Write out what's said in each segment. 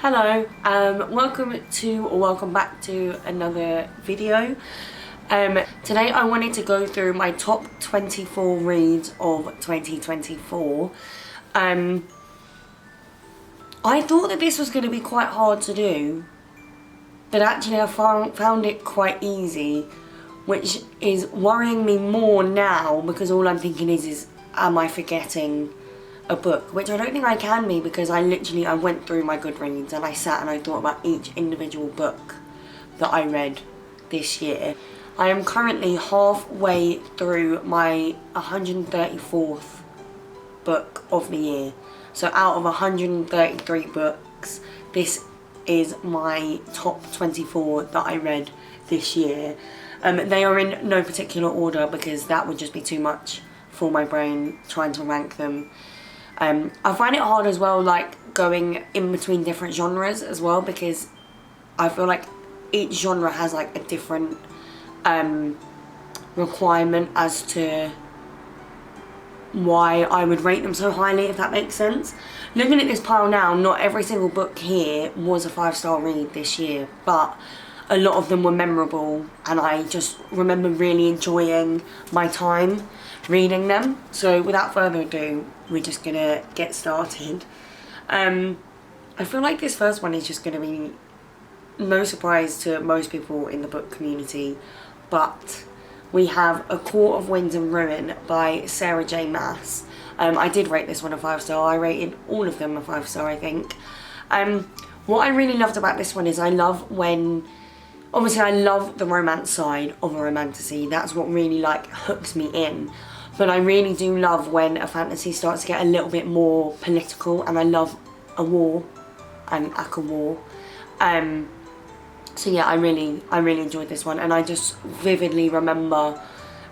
Hello, welcome back to another video. Today I wanted to go through my top 24 reads of 2024. I thought that this was going to be quite hard to do, but actually I found it quite easy, which is worrying me more now because all I'm thinking is am I forgetting a book, which I don't think I can be, because I went through my Goodreads and I sat and I thought about each individual book that I read this year. I am currently halfway through my 134th book of the year. So out of 133 books, this is my top 24 that I read this year. They are in no particular order because that would just be too much for my brain trying to rank them. I find it hard as well, like going in between different genres as well, because I feel like each genre has like a different requirement as to why I would rate them so highly, if that makes sense. Looking at this pile now, not every single book here was a 5-star read this year, but a lot of them were memorable and I just remember really enjoying my time reading them. So without further ado, we're just gonna get started. I feel like this first one is just gonna be no surprise to most people in the book community, but we have A Court of Winds and Ruin by Sarah J. Maas. I did rate this one a 5-star. I rated all of them a 5-star, I think. What I really loved about this one is I love the romance side of a romantasy. That's what really like hooks me in. But I really do love when a fantasy starts to get a little bit more political, and I love a war and ACA war. So yeah, I really enjoyed this one, and I just vividly remember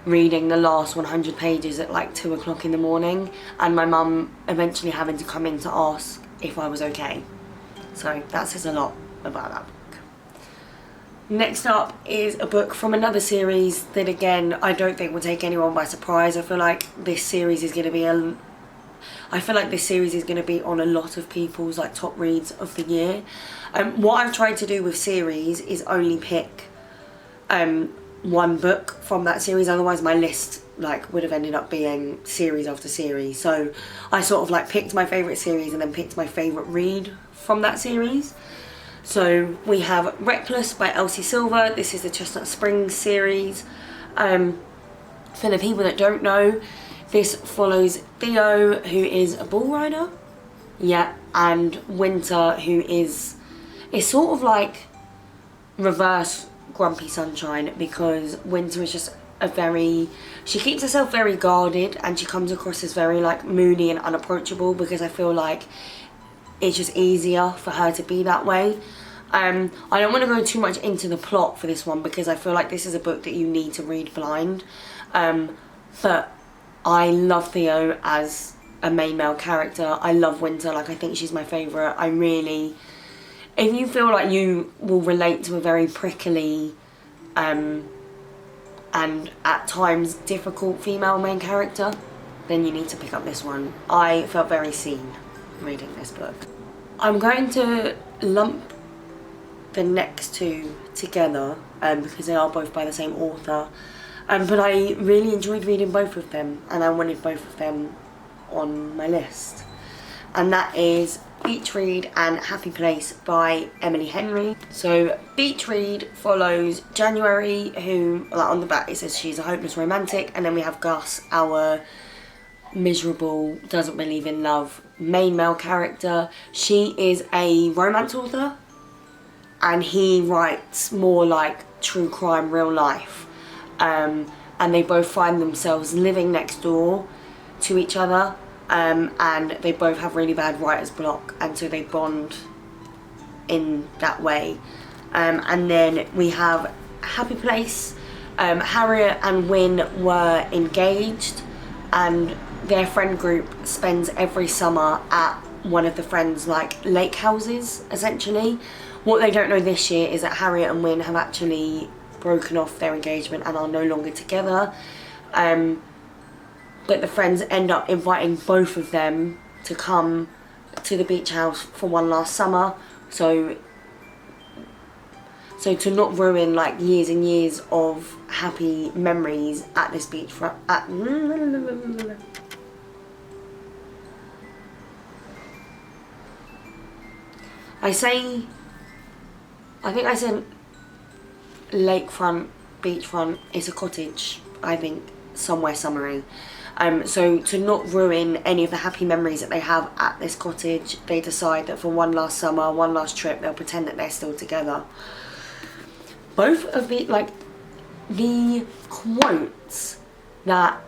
reading the last 100 pages at like 2 o'clock in the morning, and my mum eventually having to come in to ask if I was okay. So that says a lot about that book. Next up is a book from another series that, again, I don't think will take anyone by surprise. I feel like this series is going to be on a lot of people's like top reads of the year. What I've tried to do with series is only pick one book from that series, otherwise my list like would have ended up being series after series. So I sort of like picked my favourite series and then picked my favourite read from that series. So we have Reckless by Elsie Silver. This is the Chestnut Springs series. For the people that don't know, this follows Theo, who is a bull rider, yeah, and Winter, who is sort of like reverse Grumpy Sunshine, because Winter is just she keeps herself very guarded, and she comes across as very like moody and unapproachable, because I feel like it's just easier for her to be that way. I don't want to go too much into the plot for this one, because I feel like this is a book that you need to read blind. But I love Theo as a main male character. I love Winter, like I think she's my favourite. If you feel like you will relate to a very prickly and at times difficult female main character, then you need to pick up this one. I felt very seen reading this book. I'm going to lump the next two together because they are both by the same author, but I really enjoyed reading both of them, and I wanted both of them on my list, and that is Beach Read and Happy Place by Emily Henry. So Beach Read follows January, who, like on the back it says she's a hopeless romantic, and then we have Gus, our miserable, doesn't believe in love main male character. She is a romance author, and he writes more like true crime, real life, and they both find themselves living next door to each other, and they both have really bad writer's block, and so they bond in that way. And then we have Happy Place. Harriet and Wynne were engaged, and their friend group spends every summer at one of the friends' like lake houses, essentially. What they don't know this year is that Harriet and Wynne have actually broken off their engagement and are no longer together. But the friends end up inviting both of them to come to the beach house for one last summer, So to not ruin like years and years of happy memories at this beachfront. I think I said lakefront, beachfront. It's a cottage, I think, somewhere summery. So to not ruin any of the happy memories that they have at this cottage, they decide that for one last summer, one last trip, they'll pretend that they're still together. Both of the quotes that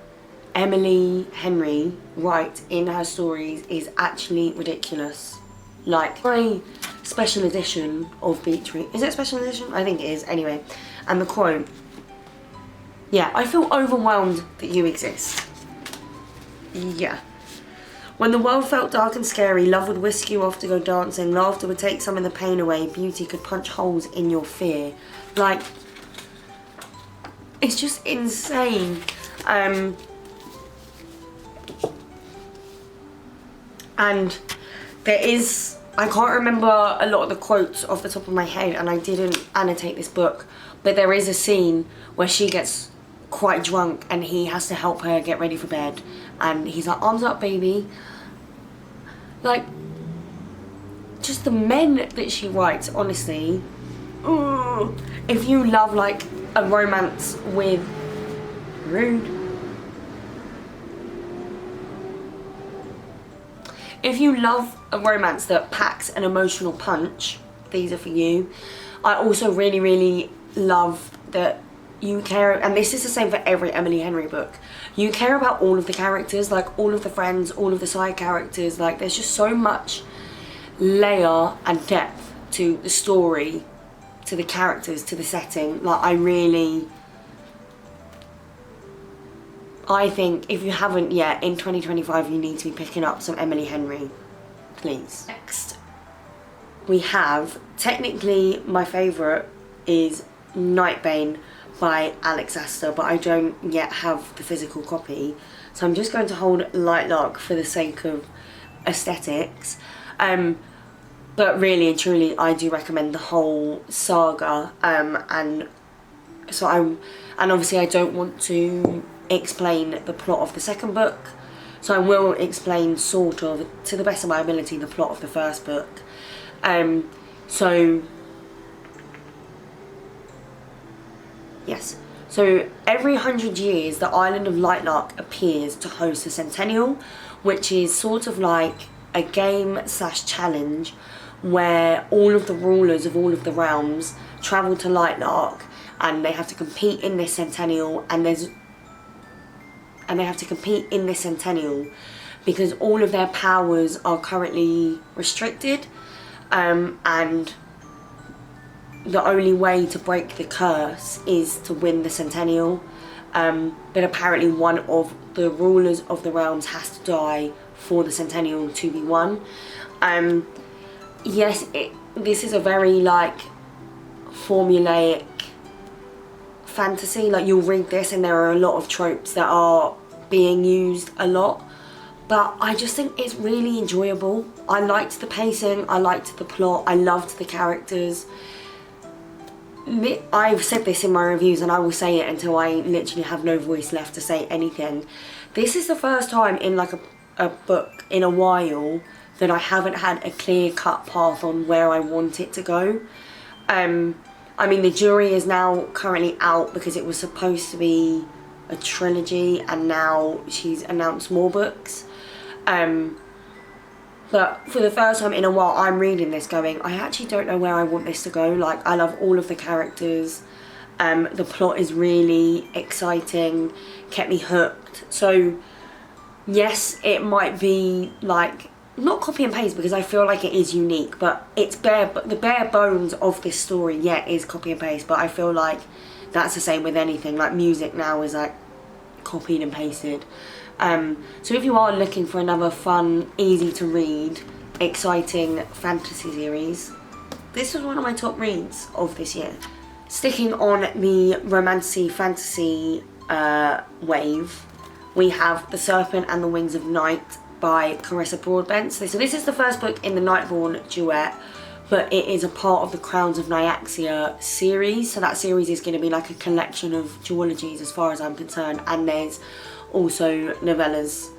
Emily Henry writes in her stories is actually ridiculous. Like my special edition of Beach Read, is it special edition? I think it is, anyway. And the quote, yeah, I feel overwhelmed that you exist. Yeah. When the world felt dark and scary, love would whisk you off to go dancing, laughter would take some of the pain away, beauty could punch holes in your fear. Like, it's just insane. And there is, I can't remember a lot of the quotes off the top of my head, and I didn't annotate this book, but there is a scene where she gets quite drunk and he has to help her get ready for bed, and he's like, arms up baby. Like, just the men that she writes, honestly. Ooh. If you love like a romance with if you love a romance that packs an emotional punch, these are for you. I also really, really love that you care, and this is the same for every Emily Henry book, you care about all of the characters, like all of the friends, all of the side characters. Like, there's just so much layer and depth to the story, to the characters, to the setting. Like, I think if you haven't yet, in 2025 you need to be picking up some Emily Henry, please. Next we have, technically my favourite is Nightbane by Alex Astor, but I don't yet have the physical copy, so I'm just going to hold Lightlark for the sake of aesthetics. But really and truly I do recommend the whole saga, and obviously I don't want to explain the plot of the second book, so I will explain sort of, to the best of my ability, the plot of the first book. So every 100 years the island of Lightlark appears to host a centennial, which is sort of like a game / challenge where all of the rulers of all of the realms travel to Lightlark, and they have to compete in this centennial, because all of their powers are currently restricted, and the only way to break the curse is to win the centennial. But apparently one of the rulers of the realms has to die for the centennial to be won. Yes, this is a very like formulaic fantasy. Like, you'll read this and there are a lot of tropes that are being used a lot, but I just think it's really enjoyable. I liked the pacing, I liked the plot, I loved the characters. I've said this in my reviews and I will say it until I literally have no voice left to say anything. This is the first time in like a book in a while that I haven't had a clear-cut path on where I want it to go. I mean, the jury is now currently out because it was supposed to be a trilogy and now she's announced more books. But for the first time in a while, I'm reading this going, I actually don't know where I want this to go. Like, I love all of the characters. The plot is really exciting, kept me hooked. So, yes, it might be like, not copy and paste because I feel like it is unique, but it's the bare bones of this story, yeah, is copy and paste, but I feel like that's the same with anything. Like, music now is like copied and pasted. So if you are looking for another fun, easy to read, exciting fantasy series, this was one of my top reads of this year. Sticking on the romancy fantasy wave, we have The Serpent and the Wings of Night by Carissa Broadbent. So this is the first book in the Nightborn duet but it is a part of the Crowns of Nyaxia series. So that series is going to be like a collection of duologies as far as I'm concerned, and there's also novellas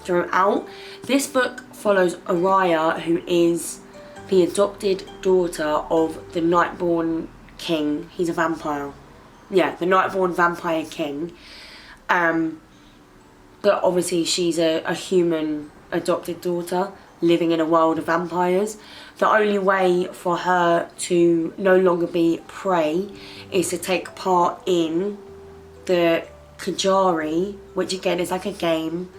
throughout. This book follows Araya, who is the adopted daughter of the Nightborn King. He's a vampire. Yeah, the Nightborn Vampire King. But obviously she's a human adopted daughter living in a world of vampires. The only way for her to no longer be prey is to take part in the Kajari, which again is like a game,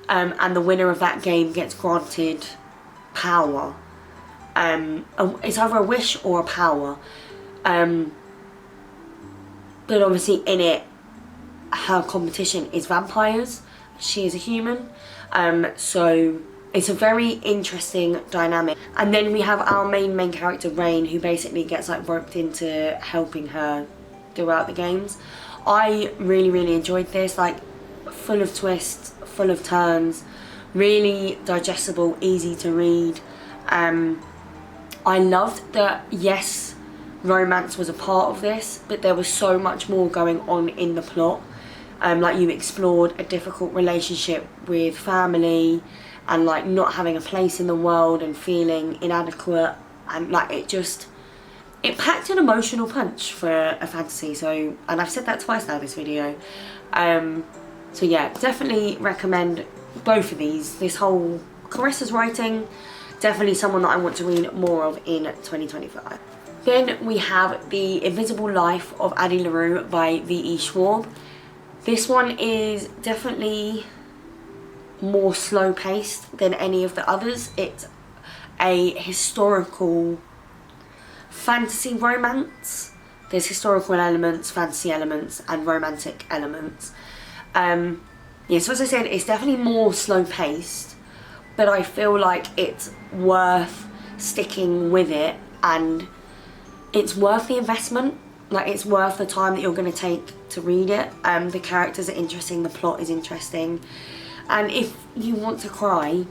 and the winner of that game gets granted power. It's either a wish or a power. But obviously in it, her competition is vampires. She is a human. So it's a very interesting dynamic. And then we have our main character, Rain, who basically gets like roped into helping her throughout the games. I really enjoyed this, like full of twists, full of turns, really digestible, easy to read. I loved that, yes, romance was a part of this, but there was so much more going on in the plot. Like you explored a difficult relationship with family and like not having a place in the world and feeling inadequate, and like it packed an emotional punch for a fantasy. So, and I've said that twice now this video. So yeah, definitely recommend both of these. This whole Carissa's writing, definitely someone that I want to read more of in 2025. Then we have The Invisible Life of Addie LaRue by V.E. Schwab. This one is definitely more slow paced than any of the others. It's a historical fantasy romance. There's historical elements, fantasy elements, and romantic elements. Yeah, so as I said, it's definitely more slow paced, but I feel like it's worth sticking with it, and it's worth the investment. Like, it's worth the time that you're going to take to read it. The characters are interesting, the plot is interesting, and if you want to cry,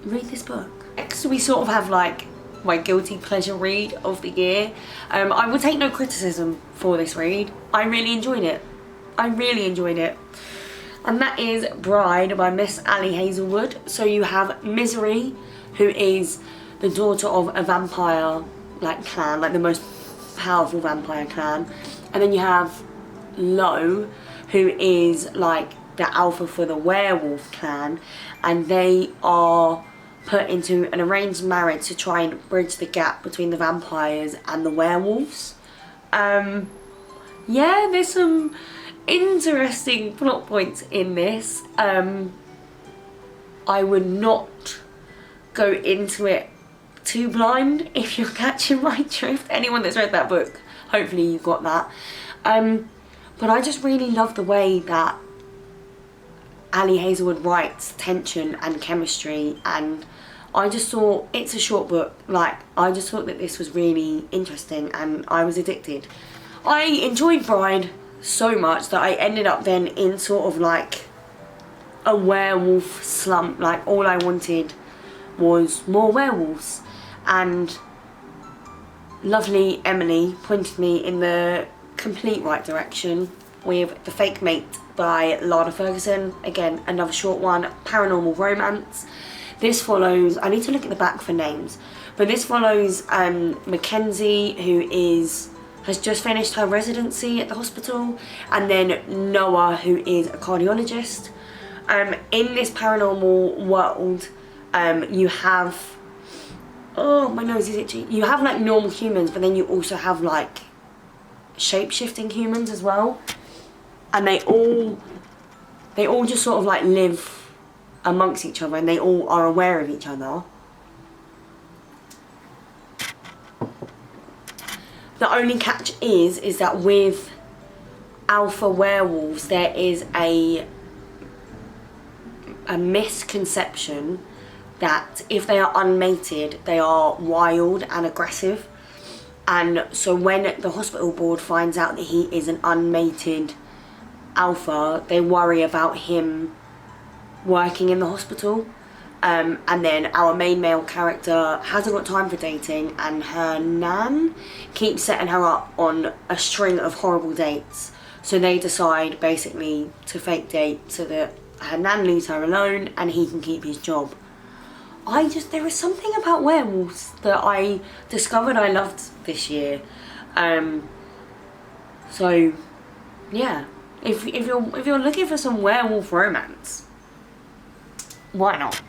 read this book. Next, we sort of have like my guilty pleasure read of the year. I will take no criticism for this read. I really enjoyed it. And that is Bride by Miss Ali Hazelwood. So you have Misery, who is the daughter of a vampire like clan, like the most powerful vampire clan. And then you have Lo, who is like the alpha for the werewolf clan, and they are put into an arranged marriage to try and bridge the gap between the vampires and the werewolves. Yeah, there's some interesting plot points in this. I would not go into it too blind, if you're catching my drift. Anyone that's read that book, hopefully you got that. But I just really love the way that Ali Hazelwood writes tension and chemistry, and I just thought, it's a short book, like I just thought that this was really interesting and I was addicted. I enjoyed Bride so much that I ended up then in sort of like a werewolf slump. Like all I wanted was more werewolves, and lovely Emily pointed me in the complete right direction with The Fake Mate by Lana Ferguson. Again, another short one, paranormal romance. This follows, I need to look at the back for names, but this follows Mackenzie, who has just finished her residency at the hospital, and then Noah, who is a cardiologist. In this paranormal world, you have, oh my nose is itchy, you have like normal humans, but then you also have like shape-shifting humans as well, and they all just sort of like live amongst each other, and they all are aware of each other. The only catch is that with alpha werewolves there is a misconception that if they are unmated they are wild and aggressive, and so when the hospital board finds out that he is an unmated alpha, they worry about him working in the hospital. And then our main male character hasn't got time for dating, and her nan keeps setting her up on a string of horrible dates. So they decide basically to fake date so that her nan leaves her alone and he can keep his job. There was something about werewolves that I discovered I loved this year. So yeah, if you're looking for some werewolf romance, why not?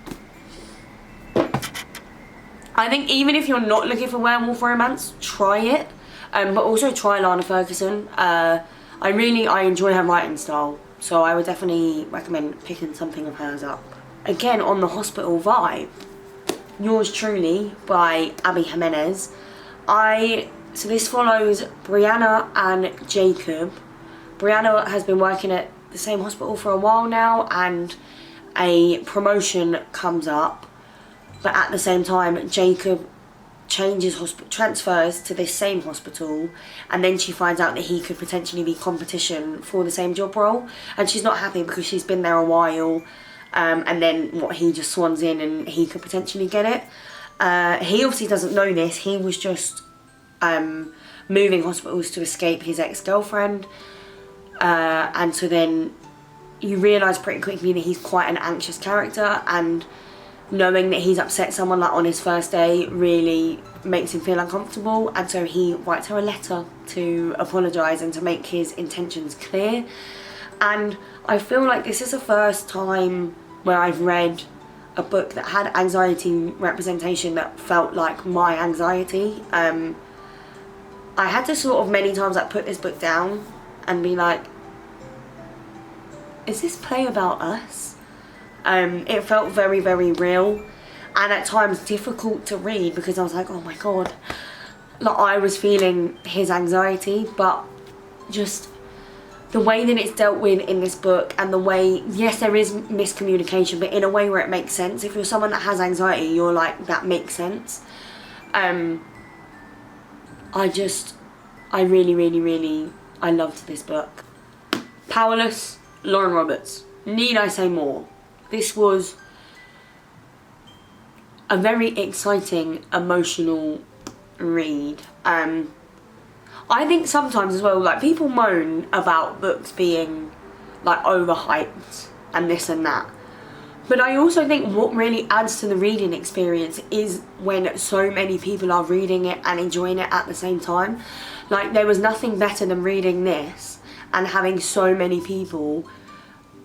I think even if you're not looking for werewolf romance, try it. But also try Lana Ferguson. I enjoy her writing style, so I would definitely recommend picking something of hers up. Again, on the hospital vibe, Yours Truly by Abby Jimenez. So this follows Brianna and Jacob. Brianna has been working at the same hospital for a while now, and a promotion comes up, but at the same time Jacob transfers to this same hospital, and then she finds out that he could potentially be competition for the same job role, and she's not happy because she's been there a while, and then he just swans in and he could potentially get it. He obviously doesn't know this. He was just moving hospitals to escape his ex-girlfriend, and so then you realise pretty quickly that he's quite an anxious character, and knowing that he's upset someone like on his first day really makes him feel uncomfortable, and so he writes her a letter to apologise and to make his intentions clear. And I feel like this is the first time where I've read a book that had anxiety representation that felt like my anxiety. I had to sort of many times like put this book down and be like, is this play about us? It felt very, very real, and at times difficult to read because I was like, oh my god, like I was feeling his anxiety, but just the way that it's dealt with in this book, and the way, yes, there is miscommunication, but in a way where it makes sense. If you're someone that has anxiety, you're like, that makes sense. I loved this book. Powerless, Lauren Roberts. Need I say more? This was a very exciting, emotional read. I think sometimes as well, like, people moan about books being like overhyped and this and that, but I also think what really adds to the reading experience is when so many people are reading it and enjoying it at the same time. Like, there was nothing better than reading this and having so many people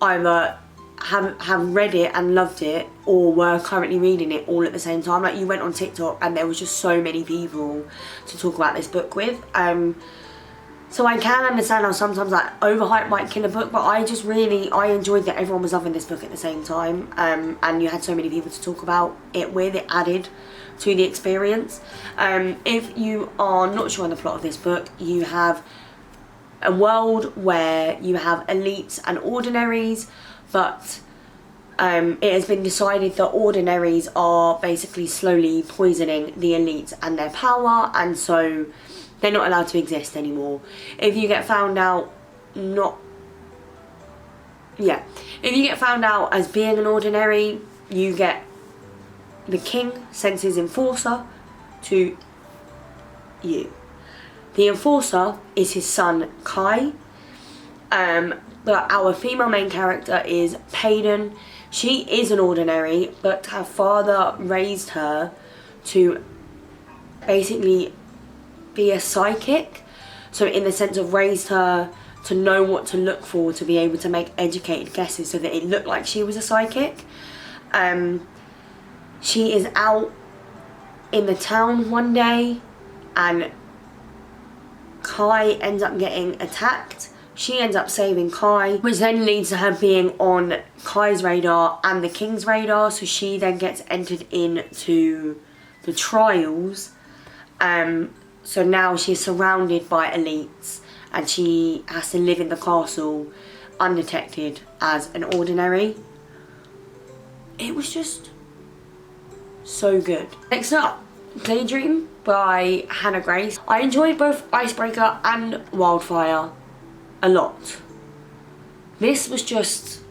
either have read it and loved it or were currently reading it all at the same time. Like, you went on TikTok and there was just so many people to talk about this book with. So I can understand how sometimes like overhype might kill a book, but I enjoyed that everyone was loving this book at the same time, and you had so many people to talk about it with. It added to the experience. If you are not sure on the plot of this book, you have a world where you have elites and ordinaries, but it has been decided that ordinaries are basically slowly poisoning the elites and their power, and so they're not allowed to exist anymore. If you get found out as being an ordinary, the king sends his enforcer to you. The enforcer is his son Kai. But our female main character is Payden. She is an ordinary, but her father raised her to basically be a psychic. So in the sense of raised her to know what to look for, to be able to make educated guesses so that it looked like she was a psychic. She is out in the town one day and Kai ends up getting attacked. She ends up saving Kai, which then leads to her being on Kai's radar and the king's radar, so she then gets entered into the trials. So now she's surrounded by elites and she has to live in the castle undetected as an ordinary. It was just so good. Next up, Daydream by Hannah Grace. I enjoyed both Icebreaker and Wildfire a lot. This was just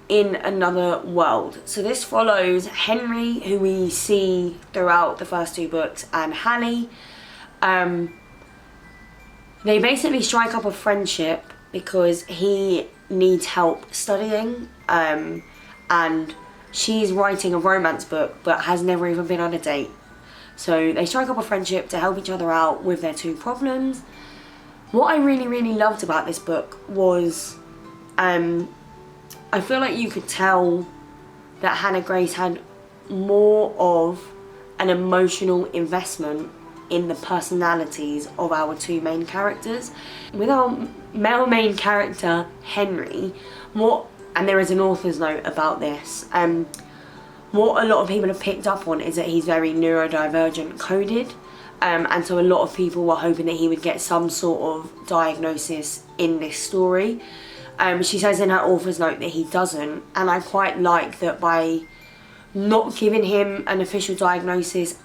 in Another World. So this follows Henry, who we see throughout the first 2 books, and Hallie. They basically strike up a friendship because he needs help studying, and she's writing a romance book but has never even been on a date. So they strike up a friendship to help each other out with their 2 problems. What I really loved about this book was, I feel like you could tell that Hannah Grace had more of an emotional investment in the personalities of our 2 main characters. With our male main character, Henry, and there is an author's note about this, what a lot of people have picked up on is that he's very neurodivergent coded, and so a lot of people were hoping that he would get some sort of diagnosis in this story. She says in her author's note that he doesn't, and I quite like that by not giving him an official diagnosis,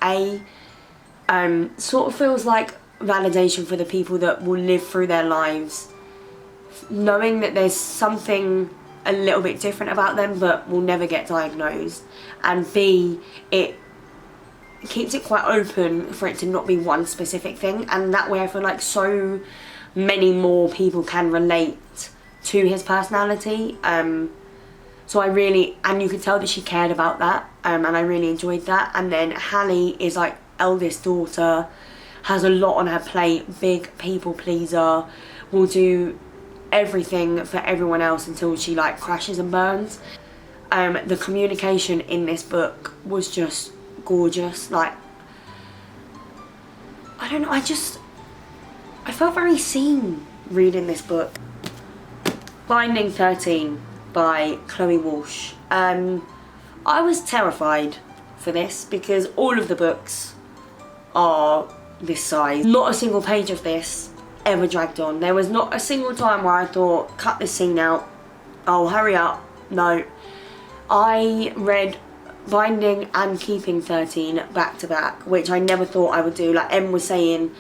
sort of feels like validation for the people that will live through their lives knowing that there's something a little bit different about them but will never get diagnosed, and B, it keeps it quite open for it to not be one specific thing, and that way I feel like so many more people can relate to his personality. So I really, and you could tell that she cared about that, and I really enjoyed that. And then Hallie is like eldest daughter, has a lot on her plate, big people pleaser, will do everything for everyone else until she like crashes and burns. The communication in this book was just gorgeous. Like, I don't know, I felt very seen reading this book. Binding 13 by Chloe Walsh. I was terrified for this because all of the books are this size. Not a single page of this ever dragged on. There was not a single time where I thought, cut this scene out, oh hurry up. No, I read Binding and Keeping 13 back to back, which I never thought I would do. Like Em was saying,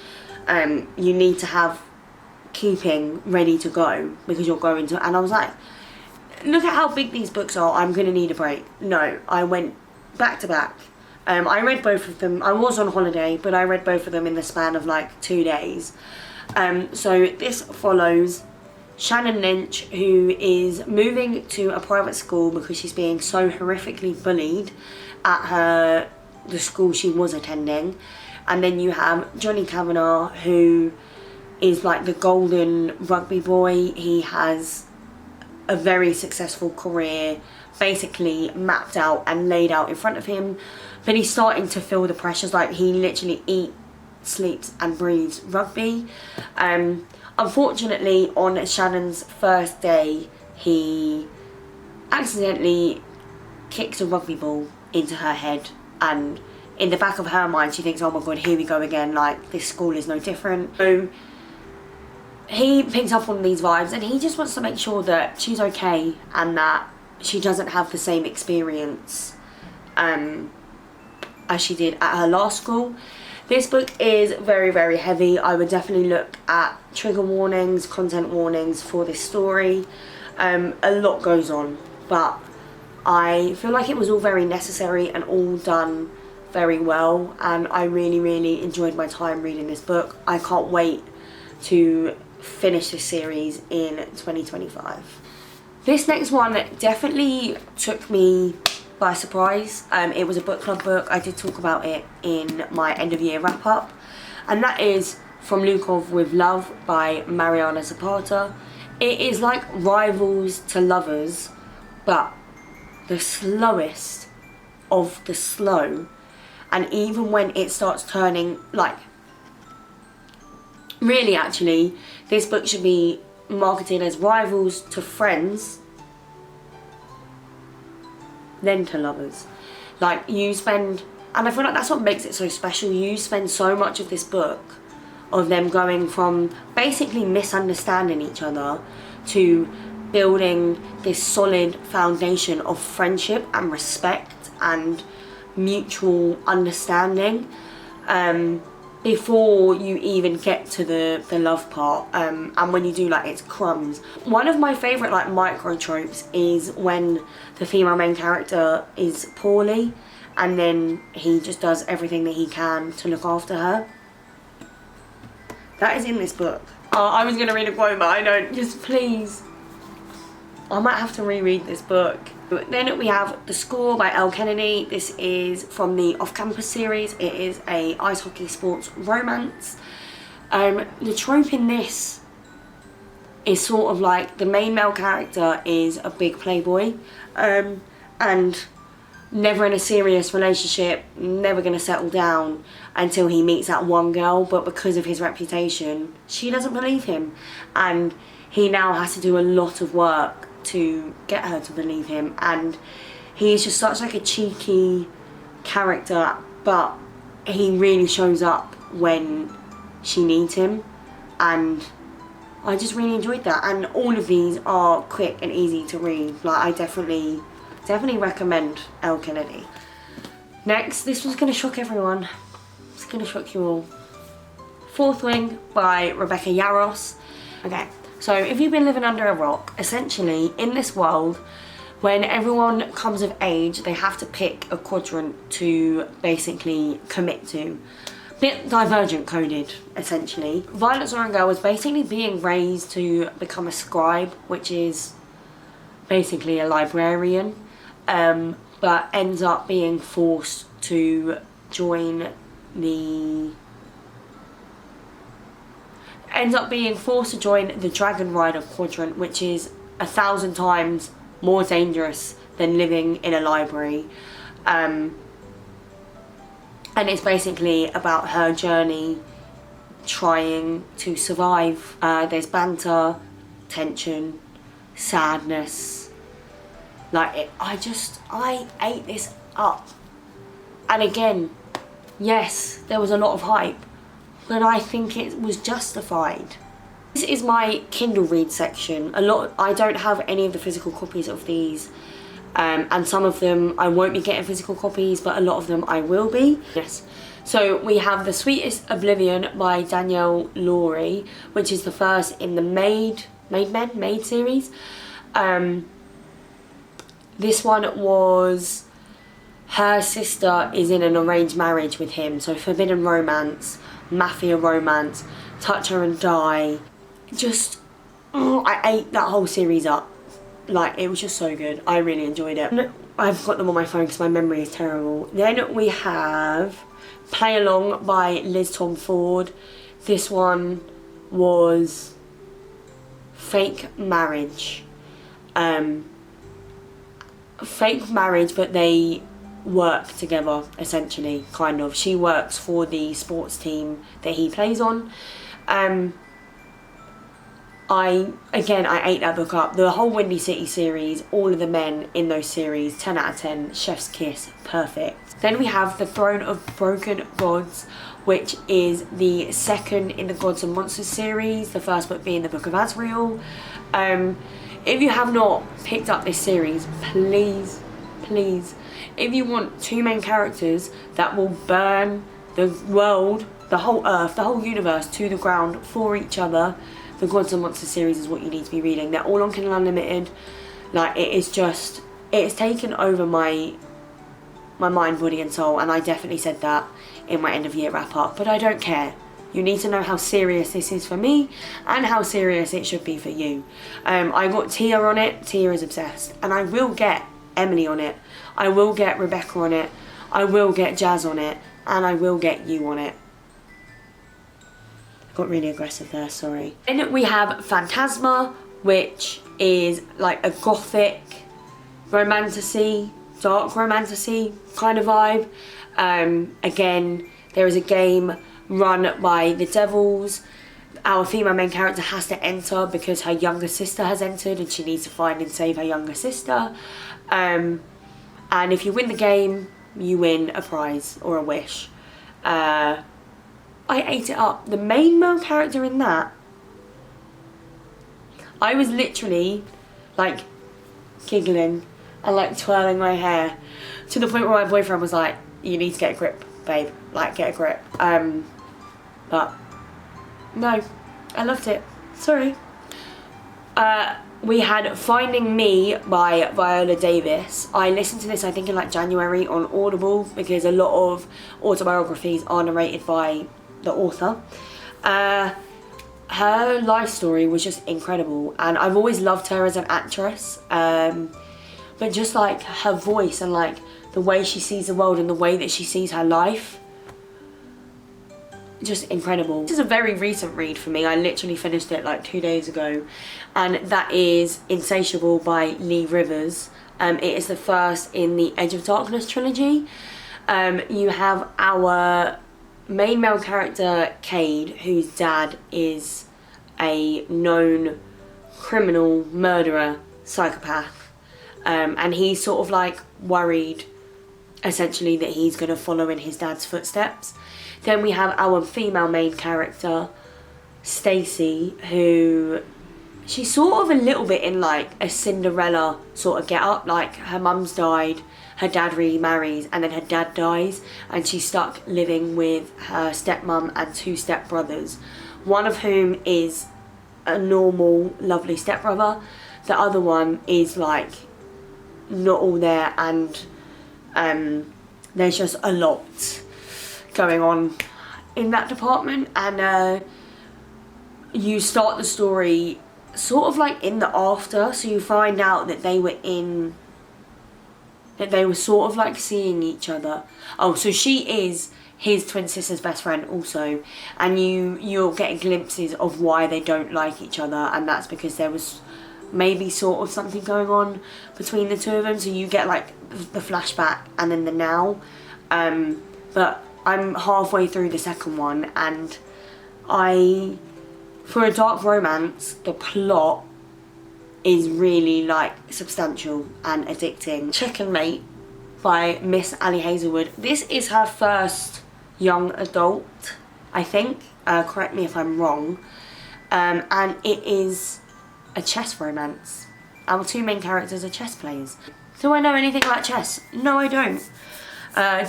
you need to have Keeping ready to go because you're going to, and I was like, look at how big these books are, I'm gonna need a break. No, I went back to back. I read both of them. I was on holiday, but I read both of them in the span of like 2 days. So this follows Shannon Lynch, who is moving to a private school because she's being so horrifically bullied at the school she was attending. And then you have Johnny Kavanagh, who is like the golden rugby boy. He has a very successful career basically mapped out and laid out in front of him, but he's starting to feel the pressures. Like he literally eats, sleeps and breathes rugby. Unfortunately, on Shannon's first day, he accidentally kicks a rugby ball into her head, and in the back of her mind she thinks, oh my god, here we go again, like this school is no different. So he picks up on these vibes and he just wants to make sure that she's okay and that she doesn't have the same experience as she did at her last school. This book is very, very heavy. I would definitely look at trigger warnings, content warnings for this story. A lot goes on, but I feel like it was all very necessary and all done very well, and I really, really enjoyed my time reading this book. I can't wait to finish this series in 2025. This next one definitely took me by surprise. It was a book club book. I did talk about it in my end of year wrap up, and that is From Lukov with Love by Mariana Zapata. It is like Rivals to Lovers, but the slowest of the slow, and even when it starts turning, like, really actually this book should be marketed as Rivals to Friends, then to Lovers. Like, you spend, and I feel like that's what makes it so special, you spend so much of this book of them going from basically misunderstanding each other to building this solid foundation of friendship and respect and mutual understanding. before you even get to the love part, and when you do, like, it's crumbs. One of my favourite, like, micro tropes is when the female main character is poorly and then he just does everything that he can to look after her. That is in this book. I was going to read a quote, but I don't. Just please. I might have to reread this book. Then we have The Score by Elle Kennedy. This is from the Off-Campus series. It is a ice hockey sports romance. The trope in this is sort of like the main male character is a big playboy, and never in a serious relationship, never going to settle down until he meets that one girl, but because of his reputation, she doesn't believe him, and he now has to do a lot of work to get her to believe him. And he's just such like a cheeky character, but he really shows up when she needs him, and I just really enjoyed that. And all of these are quick and easy to read. Like, I definitely recommend Elle Kennedy. Next, this one's gonna shock everyone. It's gonna shock you all. Fourth Wing by Rebecca Yarros. Okay, so if you've been living under a rock, essentially in this world, when everyone comes of age, they have to pick a quadrant to basically commit to. Bit Divergent coded, essentially. Violet Zorangal was basically being raised to become a scribe, which is basically a librarian, but ends up being forced to join the Dragon Rider quadrant, which is 1,000 times more dangerous than living in a library. And it's basically about her journey trying to survive. There's banter, tension, sadness. Like, I ate this up. And again, yes, there was a lot of hype, but I think it was justified. This is my Kindle read section. I don't have any of the physical copies of these, and some of them I won't be getting physical copies, but a lot of them I will be. Yes. So we have The Sweetest Oblivion by Danielle Laurie, which is the first in the Maid series. This one was, her sister is in an arranged marriage with him, so forbidden romance, mafia romance, Touch Her and Die. Just, I ate that whole series up. Like, it was just so good. I really enjoyed it. I've got them on my phone because my memory is terrible. Then we have Play Along by Liz Tom Ford. This one was fake marriage. Fake marriage, but they work together, essentially, kind of. She works for the sports team that he plays on. I ate that book up. The whole Windy City series, all of the men in those series, 10 out of 10, chef's kiss, perfect. Then we have The Throne of Broken Gods, which is the second in the Gods and Monsters series, the first book being the Book of Azrael. If you have not picked up this series, please, if you want two main characters that will burn the world, the whole earth, the whole universe to the ground for each other, the Gods and Monsters series is what you need to be reading. They're all on Kindle Unlimited. Like, it's taken over my mind, body and soul, and I definitely said that in my end of year wrap up, but I don't care. You need to know how serious this is for me and how serious it should be for you. I got Tia on it. Tia is obsessed. And I will get Emily on it. I will get Rebecca on it. I will get Jazz on it. And I will get you on it. I got really aggressive there, sorry. Then we have Phantasma, which is like a gothic romantasy, dark romantasy kind of vibe. Again, there is a game run by the Devils. Our female main character has to enter because her younger sister has entered and she needs to find and save her younger sister. And if you win the game, you win a prize or a wish. I ate it up. The main male character in that, I was literally like giggling and like twirling my hair to the point where my boyfriend was like, you need to get a grip, babe, like get a grip. But no, I loved it. Sorry. We had Finding Me by Viola Davis. I listened to this I think in like January on Audible, because a lot of autobiographies are narrated by the author. Her life story was just incredible, and I've always loved her as an actress, but just like her voice and like the way she sees the world and the way that she sees her life, just incredible. This is a very recent read for me. I literally finished it like 2 days ago, and that is Insatiable by Lee Rivers. It is the first in the Edge of Darkness trilogy. You have our main male character, Cade, whose dad is a known criminal, murderer, psychopath, and he's sort of like worried essentially that he's going to follow in his dad's footsteps. Then we have our female main character, Stacey, who she's sort of a little bit in like a Cinderella sort of get up. Like her mum's died, her dad remarries, and then her dad dies, and she's stuck living with her stepmom and 2 stepbrothers, one of whom is a normal, lovely stepbrother. The other one is like not all there, and there's just a lot going on in that department. And you start the story sort of like in the after, so you find out that they were sort of like seeing each other. Oh, so she is his twin sister's best friend also, and you're getting glimpses of why they don't like each other, and that's because there was maybe sort of something going on between the 2 of them. So you get like the flashback and then the now, but I'm halfway through the second one, and for a dark romance, the plot is really like substantial and addicting. Chicken Mate by Miss Ali Hazelwood. This is her first young adult, I think. Correct me if I'm wrong. And it is a chess romance. Our 2 main characters are chess players. Do I know anything about chess? No, I don't.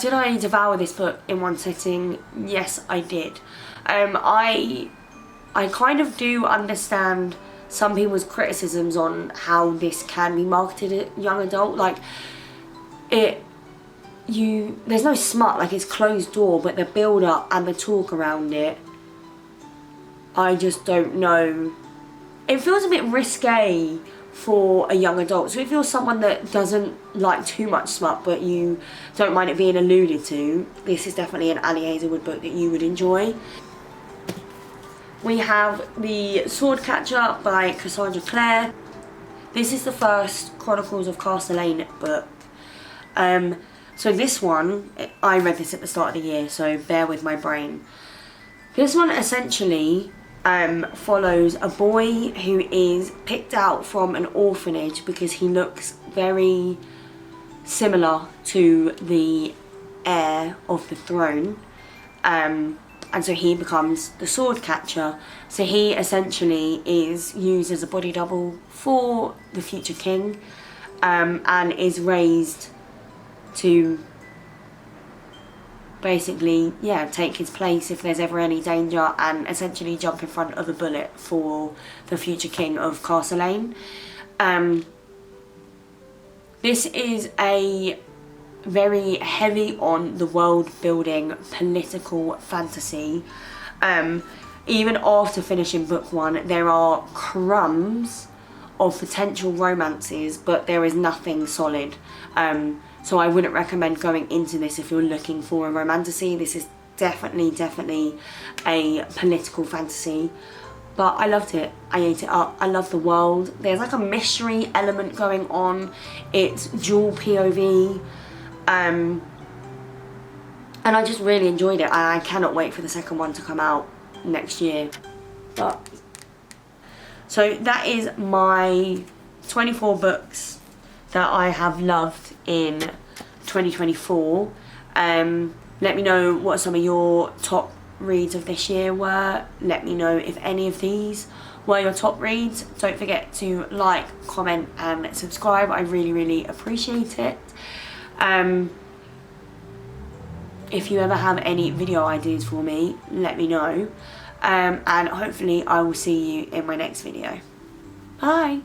Did I devour this book in one sitting? Yes, I did. I kind of do understand some people's criticisms on how this can be marketed at young adult. Like, there's no smut, like it's closed door, but the build up and the talk around it, I just don't know. It feels a bit risque for a young adult. So if you're someone that doesn't like too much smut but you don't mind it being alluded to, this is definitely an Ali Hazelwood book that you would enjoy. We have The Swordcatcher by Cassandra Clare. This is the first Chronicles of Castlane book. So this one, I read this at the start of the year, so bear with my brain. This one essentially follows a boy who is picked out from an orphanage because he looks very similar to the heir of the throne, and so he becomes the sword catcher. So he essentially is used as a body double for the future king, and is raised to basically, yeah, take his place if there's ever any danger, and essentially jump in front of a bullet for the future king of Castlane. This is a very heavy on the world building political fantasy. Even after finishing book 1, there are crumbs of potential romances, but there is nothing solid. So I wouldn't recommend going into this if you're looking for a romantasy. This is definitely a political fantasy. But I loved it. I ate it up. I love the world. There's like a mystery element going on. It's dual POV. And I just really enjoyed it. I cannot wait for the second one to come out next year. But so that is my 24 books that I have loved in 2024. Let me know what some of your top reads of this year were. Let me know if any of these were your top reads. Don't forget to like, comment and subscribe. I really appreciate it. if you ever have any video ideas for me, let me know. And hopefully I will see you in my next video. Bye!